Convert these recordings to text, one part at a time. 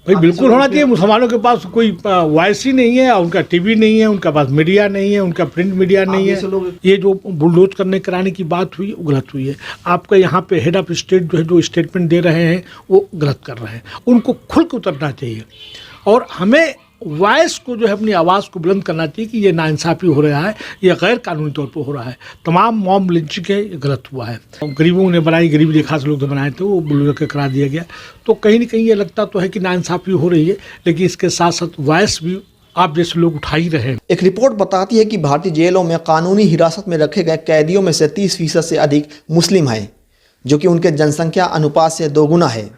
भाई बिल्कुल होना चाहिए। मुसलमानों के पास कोई वॉइस ही नहीं है, उनका टीवी नहीं है, उनका पास मीडिया नहीं है, उनका प्रिंट मीडिया नहीं है। ये जो बुलडोज कराने की बात हुई वो गलत हुई है। आपका यहाँ पे हेड ऑफ स्टेट जो है जो स्टेटमेंट दे रहे हैं वो गलत कर रहे हैं। उनको खुल के उतरना चाहिए और हमें वॉइस को जो है अपनी आवाज़ को बुलंद करना चाहिए कि ये नाइंसाफ़ी हो रहा है, ये गैर कानूनी तौर पर हो रहा है। तमाम मॉब लिंचिंग है, ये गलत हुआ है। गरीबों ने बनाई, गरीब रेखा से लोग जो बनाए थे वो बुलडोजर के करा दिया गया। तो कहीं ना कहीं ये लगता तो है कि नाइंसाफ़ी हो रही है, लेकिन इसके साथ साथ वॉइस भी आप जैसे लोग उठा ही रहे हैं। एक रिपोर्ट बताती है कि भारतीय जेलों में कानूनी हिरासत में रखे गए कैदियों में से 30% से अधिक मुस्लिम हैं, जो कि उनके जनसंख्या अनुपात से दोगुना है।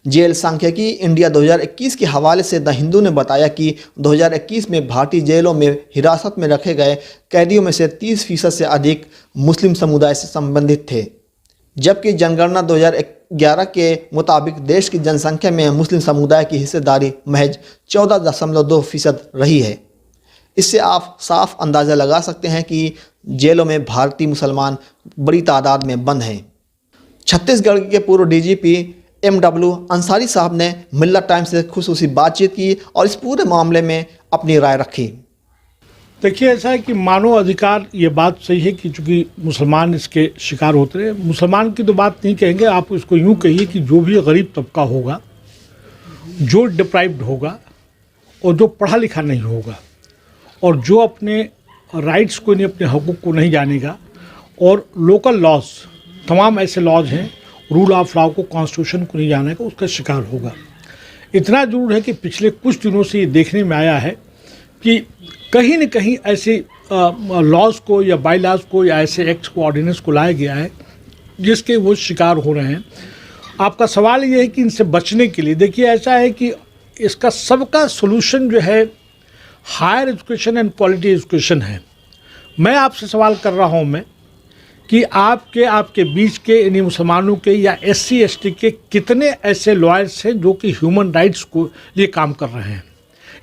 जेल सांख्यिकी इंडिया 2021 के हवाले से द हिंदू ने बताया कि 2021 में भारतीय जेलों में हिरासत में रखे गए कैदियों में से 30% से अधिक मुस्लिम समुदाय से संबंधित थे, जबकि जनगणना 2011 के मुताबिक देश की जनसंख्या में मुस्लिम समुदाय की हिस्सेदारी महज 14.2% रही है। इससे आप साफ अंदाज़ा लगा सकते हैं कि जेलों में भारतीय मुसलमान बड़ी तादाद में बंद हैं। छत्तीसगढ़ के पूर्व डीजीपी MW अंसारी साहब ने मिल्लत टाइम्स से खुसूसी बातचीत की और इस पूरे मामले में अपनी राय रखी। देखिए, ऐसा है कि मानव अधिकार, ये बात सही है कि चूँकि मुसलमान इसके शिकार होते हैं। मुसलमान की तो बात नहीं कहेंगे, आप इसको यूँ कहिए कि जो भी गरीब तबका होगा, जो डिप्राइव्ड होगा और जो पढ़ा लिखा नहीं होगा और जो अपने राइट्स को नहीं, अपने हकूक़ को नहीं जानेगा और लोकल लॉज, तमाम ऐसे लॉज हैं, रूल ऑफ लॉ को, कॉन्स्टिट्यूशन को नहीं जानेगा, उसका शिकार होगा। इतना जरूर है कि पिछले कुछ दिनों से ये देखने में आया है कि कहीं न कहीं ऐसे लॉज को या बाई लॉज को या ऐसे एक्ट को, ऑर्डिनेंस को लाया गया है जिसके वो शिकार हो रहे हैं। आपका सवाल ये है कि इनसे बचने के लिए, देखिए ऐसा है कि इसका सबका सोल्यूशन जो है higher education and quality education है। मैं आपसे सवाल कर रहा हूँ कि आपके बीच के यानी मुसलमानों के या SC ST के कितने ऐसे लॉयर्स हैं जो कि ह्यूमन राइट्स को लिए काम कर रहे हैं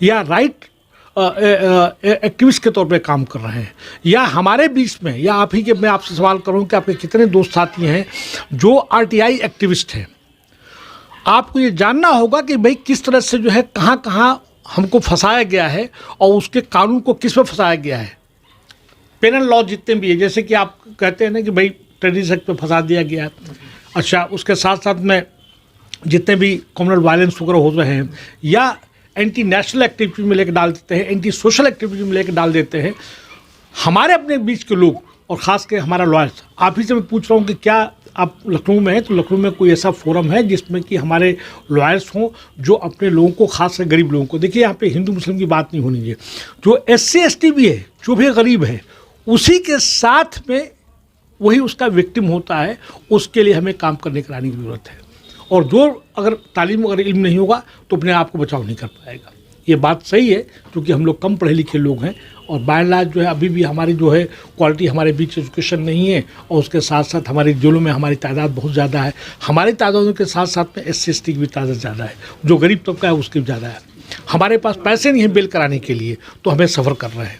या राइट एक्टिविस्ट के तौर पे काम कर रहे हैं, या हमारे बीच में, या आप ही के, मैं आपसे सवाल करूं कि आपके कितने दोस्त साथी हैं जो RTI एक्टिविस्ट हैं। आपको ये जानना होगा कि भाई किस तरह से जो है कहाँ कहाँ हमको फंसाया गया है और उसके कानून को किस में फंसाया गया है। पेनल लॉ जितने भी है, जैसे कि आप कहते हैं ना कि भाई टेररिज्म एक्ट पे फंसा दिया गया। अच्छा, उसके साथ साथ में जितने भी कम्युनल वायलेंस वगैरह हो रहे हैं या एंटी नेशनल एक्टिविटी में लेकर डाल देते हैं, एंटी सोशल एक्टिविटी में लेकर डाल देते हैं हमारे अपने बीच के लोग और ख़ास कर हमारा लॉयर्स। आप ही से मैं पूछ रहा हूँ कि क्या आप लखनऊ में हैं तो लखनऊ में कोई ऐसा फोरम है जिसमें कि हमारे लॉयर्स हों जो अपने लोगों को, खास कर गरीब लोगों को, देखिए यहाँ पे हिंदू मुस्लिम की बात नहीं होनी चाहिए, जो SC ST भी है, जो भी गरीब है, उसी के साथ में वही उसका विक्टिम होता है, उसके लिए हमें काम करने कराने की ज़रूरत है। और जो अगर तालीम, अगर इल्म नहीं होगा तो अपने आप को बचाव नहीं कर पाएगा। ये बात सही है क्योंकि हम लोग कम पढ़े लिखे लोग हैं और बाय एंड लार्ज जो है अभी भी हमारी जो है क्वालिटी, हमारे बीच एजुकेशन नहीं है और उसके साथ साथ हमारी जेलों में हमारी तादाद बहुत ज़्यादा है। हमारी तादादों के साथ साथ में SC ST की भी तादाद ज़्यादा है, जो गरीब तबका है उसकी भी ज़्यादा है। हमारे पास पैसे नहीं हैं बेल कराने के लिए, तो हमें सफ़र कर रहे हैं।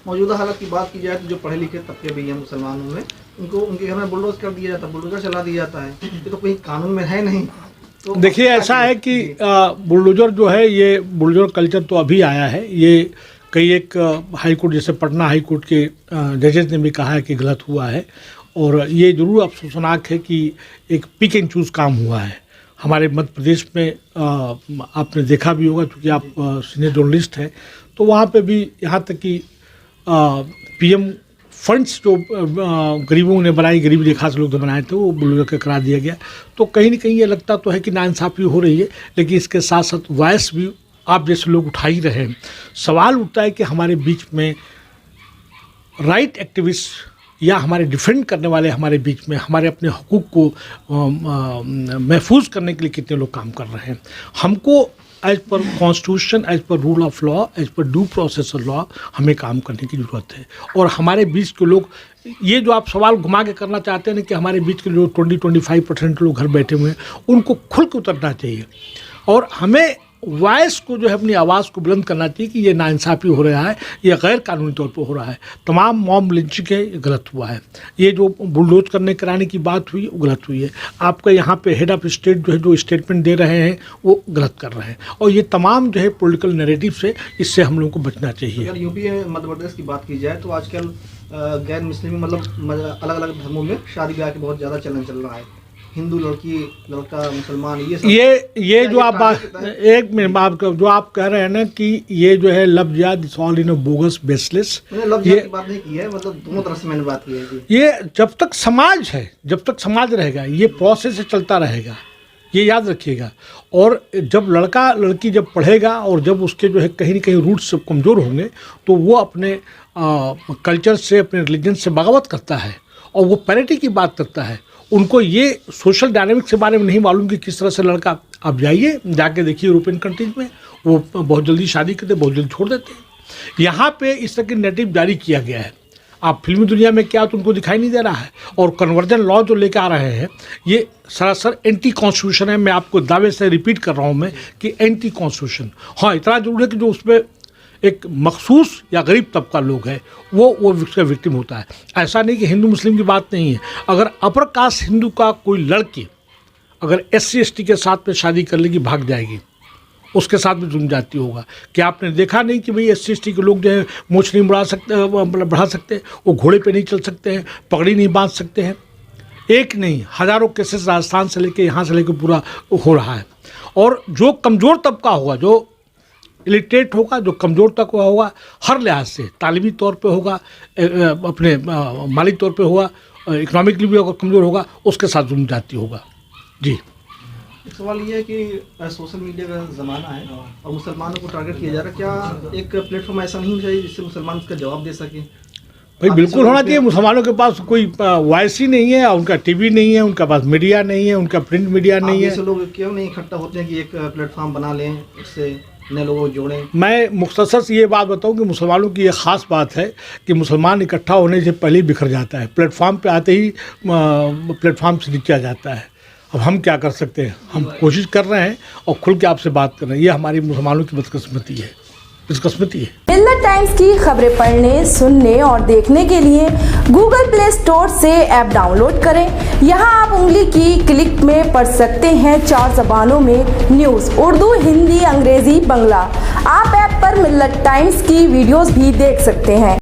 मौजूदा हालत की बात की जाए तो जो पढ़े लिखे तबके भी हैं मुसलमानों में, उनको उनके घर में बुलडोज कर दिया जाता है, बुलडोजर चला दिया जाता है। ये तो कोई कानून में है नहीं। तो देखिए, ऐसा है कि बुलडोजर जो है, ये बुलडोजर कल्चर तो अभी आया है। ये कई एक हाई कोर्ट, जैसे पटना हाई कोर्ट के जजेस ने भी कहा है कि गलत हुआ है और ये ज़रूर अफसोसनाक है कि एक पिक एंड चूज़ काम हुआ है हमारे मध्य प्रदेश में। आपने देखा भी होगा क्योंकि आप सीनियर जर्नलिस्ट हैं, तो वहाँ पे भी यहाँ तक कि PM फंड्स जो गरीबों ने बनाई, गरीब रेखा से लोग जो बनाए थे, वो बुलडोजर के करा दिया गया। तो कहीं ना कहीं ये लगता तो है कि नाइंसाफ़ी हो रही है, लेकिन इसके साथ साथ वॉइस भी आप जैसे लोग उठा ही रहे हैं। सवाल उठता है कि हमारे बीच में राइट एक्टिविस्ट या हमारे डिफेंड करने वाले हमारे बीच में, हमारे अपने हकूक़ को महफूज करने के लिए कितने लोग काम कर रहे हैं। हमको as per constitution, as per rule of law, as per due process of law हमें काम करने की ज़रूरत है। और हमारे बीच के लोग, ये जो आप सवाल घुमा के करना चाहते हैं ना कि हमारे बीच के जो 20-25% लोग घर बैठे हुए हैं, उनको खुल के उतरना चाहिए और हमें वॉइस को जो है अपनी आवाज़ को बुलंद करना चाहिए कि ये नाइंसाफ़ी हो रहा है, ये गैर कानूनी तौर पर हो रहा है। तमाम मॉब लिंचिंग है, ये गलत हुआ है। ये जो बुलडोज करने कराने की बात हुई वो गलत हुई है। आपका यहाँ पे हेड ऑफ स्टेट जो है जो स्टेटमेंट दे रहे हैं वो गलत कर रहे हैं, और ये तमाम जो है पॉलिटिकल नैरेटिव से इससे हम लोगों को बचना चाहिए। अगर यूपी मध्य प्रदेश की बात की जाए तो आजकल गैर मुस्लिम मतलब अलग अलग धर्मों में शादी ब्याह के बहुत ज़्यादा चलन चल रहा है। हिंदू लड़की लड़का मुसलमान ये सब ये जो आप बात एक मिनट आप जो आप कह रहे हैं ना कि ये जो है लव जिहाद is all in bogus baseless, मैंने लव जिहाद की बात नहीं की है, मतलब दोनों तरफ से मैंने बात की है जी। ये जब तक समाज है, जब तक समाज रहेगा ये प्रोसेस चलता रहेगा, ये याद रखिएगा। और जब लड़का लड़की जब पढ़ेगा और जब उसके जो है कहीं ना कहीं रूट्स कमज़ोर होंगे तो वो अपने कल्चर से, अपने रिलीजन से बगावत करता है और वो पैरिटी की बात करता है। उनको ये सोशल डायनामिक्स के बारे में नहीं मालूम कि किस तरह से लड़का, आप जाइए जाके देखिए यूरोपियन कंट्रीज में वो बहुत जल्दी शादी करते, बहुत जल्दी छोड़ देते हैं। यहाँ पे इस तरह की नेटिव जारी किया गया है। आप फिल्मी दुनिया में क्या तो उनको दिखाई नहीं दे रहा है। और कन्वर्जन लॉ जो लेकर आ रहे हैं ये सरासर एंटी कॉन्स्टिट्यूशन है। मैं आपको दावे से रिपीट कर रहा हूँ मैं कि एंटी कॉन्स्टिट्यूशन। हाँ, इतना जरूर है कि जो उसमें एक मखसूस या गरीब तबका लोग है वो उसका विक्टिम होता है। ऐसा नहीं कि हिंदू मुस्लिम की बात नहीं है। अगर अपर कास्ट हिंदू का कोई लड़की अगर SC ST के साथ में शादी कर लेगी, भाग जाएगी, उसके साथ भी जुर्म जाती होगा। क्या आपने देखा नहीं कि भाई SC ST के लोग जो है मूछ नहीं बढ़ा सकते, वो घोड़े पे नहीं चल सकते हैं, पगड़ी नहीं बांध सकते हैं। एक नहीं, हज़ारों केसेस राजस्थान से लेके यहाँ से लेके पूरा हो रहा है। और जो कमज़ोर तबका होगा, जो इलिटरेट होगा, जो कमज़ोर तक होगा, हर लिहाज से तालीमी तौर पे होगा, अपने माली तौर पे होगा, इकोनॉमिकली भी अगर कमज़ोर होगा, उसके साथ जुर्म जाती होगा। जी, एक सवाल ये है कि सोशल मीडिया का ज़माना है और मुसलमानों को टारगेट किया जा रहा है। क्या एक प्लेटफॉर्म ऐसा नहीं चाहिए जिससे मुसलमान उसका जवाब दे सके? भाई बिल्कुल होना चाहिए। मुसलमानों के पास कोई वॉइस ही नहीं है, उनका TV नहीं है, उनका पास मीडिया नहीं है, उनका प्रिंट मीडिया नहीं है। ऐसे लोग क्यों नहीं इकट्ठा होते हैं कि एक प्लेटफॉर्म बना लें, उससे नए लोगों को जोड़ें? मैं मुख्तसर से ये बात बताऊं कि मुसलमानों की ये ख़ास बात है कि मुसलमान इकट्ठा होने से पहले ही बिखर जाता है। प्लेटफॉर्म पे आते ही प्लेटफॉर्म से नीचे आ जाता है। अब हम क्या कर सकते हैं? हम कोशिश कर रहे हैं और खुल के आपसे बात कर रहे हैं। ये हमारी मुसलमानों की बदकिस्मती है, बदकिस्मती है। मिल्लत टाइम्स की खबरें पढ़ने, सुनने और देखने के लिए गूगल प्ले स्टोर से ऐप डाउनलोड करें। यहां आप उंगली की क्लिक में पढ़ सकते हैं 4 ज़बानों में न्यूज़, उर्दू, हिंदी, अंग्रेजी, बंगला। आप ऐप पर मिल्लत टाइम्स की वीडियोस भी देख सकते हैं।